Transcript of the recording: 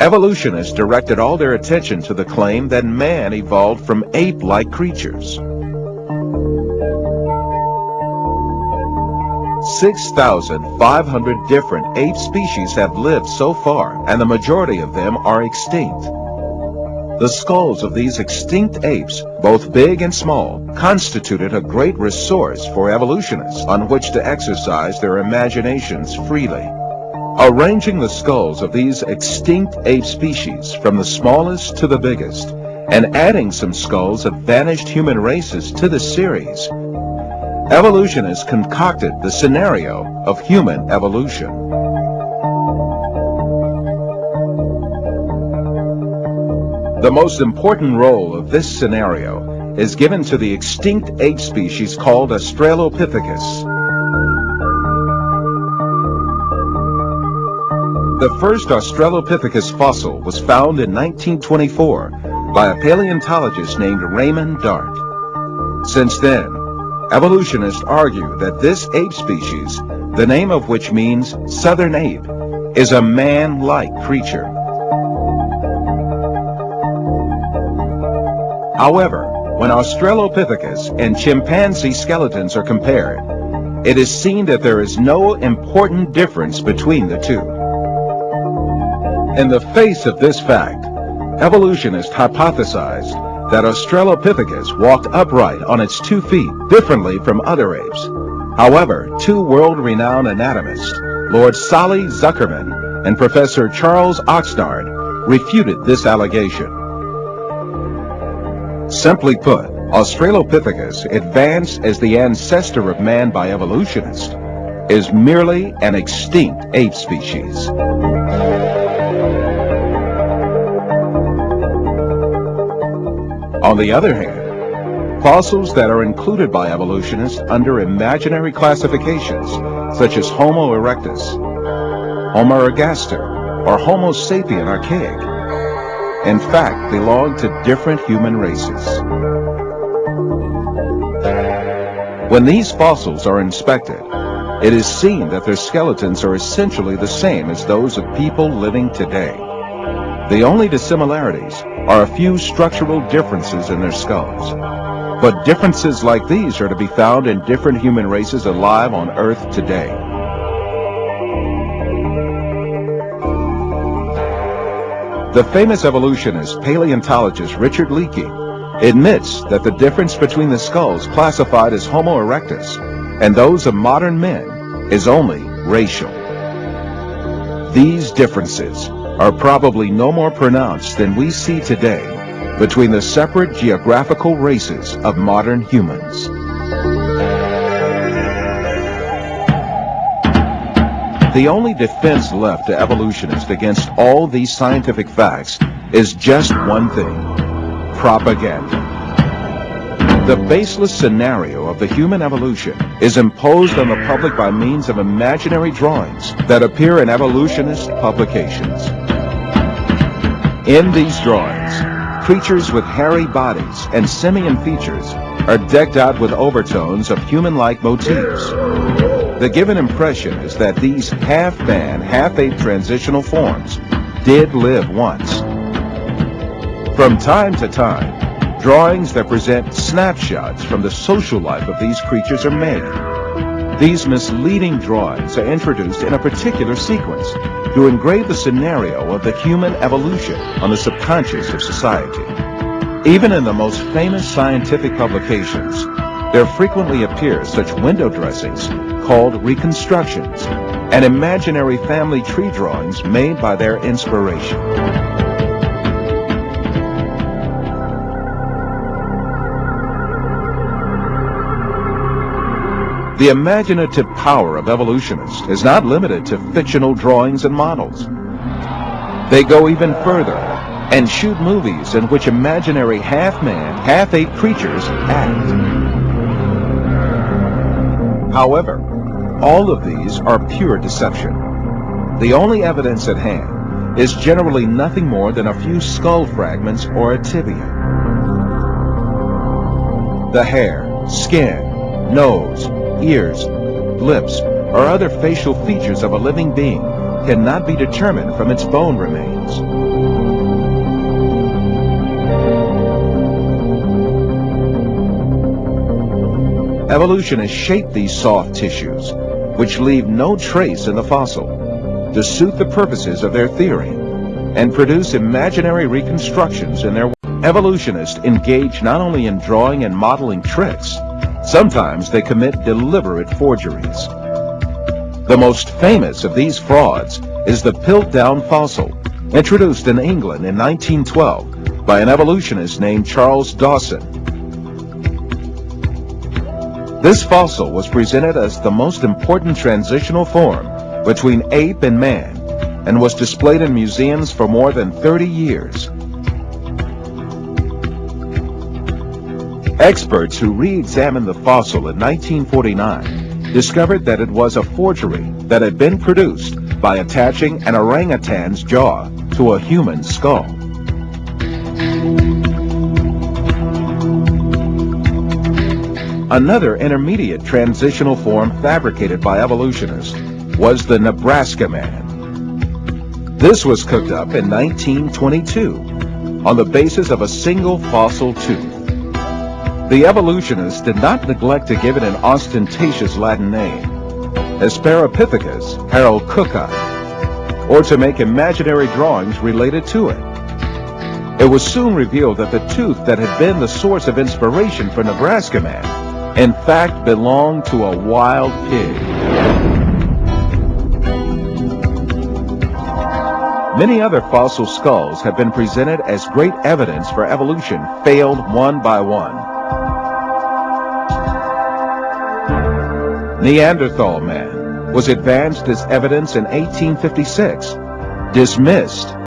Evolutionists directed all their attention to the claim that man evolved from ape-like creatures. 6,500 different ape species have lived so far, and the majority of them are extinct. The skulls of these extinct apes, both big and small, constituted a great resource for evolutionists on which to exercise their imaginations freely. Arranging the skulls of these extinct ape species from the smallest to the biggest, and adding some skulls of vanished human races to the series, evolutionists concocted the scenario of human evolution. The most important role of this scenario is given to the extinct ape species called Australopithecus. The first Australopithecus fossil was found in 1924 by a paleontologist named Raymond Dart. Since then, evolutionists argue that this ape species, the name of which means southern ape, is a man-like creature. However, when Australopithecus and chimpanzee skeletons are compared, it is seen that there is no important difference between the two. In the face of this fact, evolutionists hypothesized that Australopithecus walked upright on its 2 feet differently from other apes. However, two world-renowned anatomists, Lord Solly Zuckerman and Professor Charles Oxnard, refuted this allegation. Simply put, Australopithecus, advanced as the ancestor of man by evolutionists, is merely an extinct ape species. On the other hand, fossils that are included by evolutionists under imaginary classifications, such as Homo erectus, Homo ergaster, or Homo sapien archaic, in fact belong to different human races. When these fossils are inspected, it is seen that their skeletons are essentially the same as those of people living today. The only dissimilarities are a few structural differences in their skulls. But differences like these are to be found in different human races alive on Earth today. The famous evolutionist paleontologist Richard Leakey admits that the difference between the skulls classified as Homo erectus and those of modern men is only racial. These differences are probably no more pronounced than we see today between the separate geographical races of modern humans. The only defense left to evolutionists against all these scientific facts is just one thing: propaganda. The baseless scenario of the human evolution is imposed on the public by means of imaginary drawings that appear in evolutionist publications. In these drawings, creatures with hairy bodies and simian features are decked out with overtones of human-like motifs. The given impression is that these half-man, half-ape transitional forms did live once. From time to time, drawings that present snapshots from the social life of these creatures are made. These misleading drawings are introduced in a particular sequence to engrave the scenario of the human evolution on the subconscious of society. Even in the most famous scientific publications, there frequently appear such window dressings called reconstructions and imaginary family tree drawings made by their inspiration. The imaginative power of evolutionists is not limited to fictional drawings and models. They go even further and shoot movies in which imaginary half-man, half-ape creatures act. However, all of these are pure deception. The only evidence at hand is generally nothing more than a few skull fragments or a tibia. The hair, skin, nose, ears, lips, or other facial features of a living being cannot be determined from its bone remains. Evolutionists shape these soft tissues, which leave no trace in the fossil, to suit the purposes of their theory, and produce imaginary reconstructions in their work. Evolutionists engage not only in drawing and modeling tricks, sometimes they commit deliberate forgeries. The most famous of these frauds is the Piltdown fossil, introduced in England in 1912 by an evolutionist named Charles Dawson. This fossil was presented as the most important transitional form between ape and man, and was displayed in museums for more than 30 years. Experts who re-examined the fossil in 1949 discovered that it was a forgery that had been produced by attaching an orangutan's jaw to a human skull. Another intermediate transitional form fabricated by evolutionists was the Nebraska man. This was cooked up in 1922 on the basis of a single fossil tooth. The evolutionists did not neglect to give it an ostentatious Latin name, Asparapithecus haralcucci, or to make imaginary drawings related to it. It was soon revealed that the tooth that had been the source of inspiration for Nebraska man in fact belonged to a wild pig. Many other fossil skulls have been presented as great evidence for evolution failed one by one. Neanderthal man was advanced as evidence in 1856, dismissed